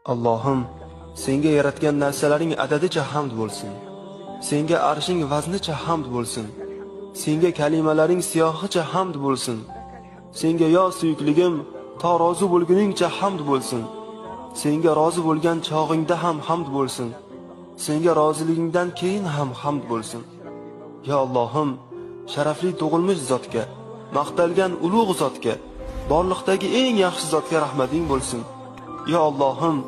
Allohim, senga yaratgan narsalaring adadicha hamd bo'lsin. Senga arshing vaznicha hamd bo'lsin. Senga kalimalaring siyohicha hamd bo'lsin. Senga yo suyukligim, to rozi bo'lguningcha hamd bo'lsin. Senga rozi bo'lgan chog'ingda ham hamd bo'lsin. Senga roziligingdan keyin ham hamd bo'lsin. Ya Allohim, sharafli tug'ilmish zotga, maqtalgan ulug' zotga, borliqdagi eng yaxshi zotga rahmating bo'lsin. Ya Allohim,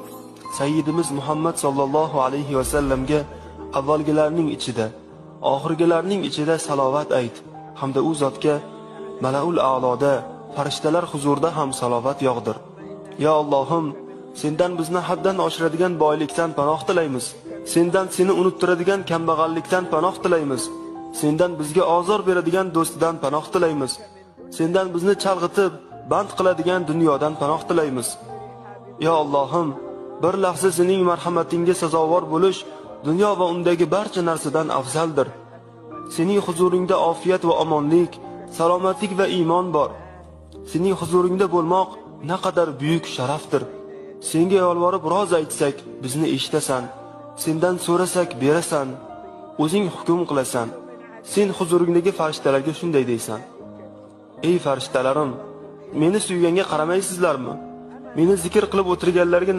Sayyidimiz Muhammad sallallohu alayhi va sallamga avvalgilarning ichida, oxirgilarning ichida salovat ayt, hamda u zotga Malaul a'loda, farishtalar huzurida ham salovat yog'dir. Ya Allohim, sendan bizni haddan oshiradigan boylikdan panoh tilaymiz. Sendan seni unuttiradigan kambag'allikdan panoh tilaymiz. Sendan bizga ozor beradigan do'stidan panoh tilaymiz. Sendan bizni chalg'itib, band qiladigan dunyodan panoh tilaymiz. Ya Allohim, bir lahza sening marhamatingga sazovor bo'lish dunyo va undagi barcha narsadan afzaldir. Sening huzuringda ofiyat va omonlik, salomatlik va iymon bor. Sening huzuringda bo'lmoq naqadar buyuk sharafdir. Senga yolvorib roz aytsak, bizni eshitasan. Sendan so'rasak berasan. O'zing hukm qilasan. Sen huzuringdagi farishtalarga shunday deysan: Ey farishtalarim, meni suyganga qaramaysizlarmi? Meni zikr qilib o'tirganlarga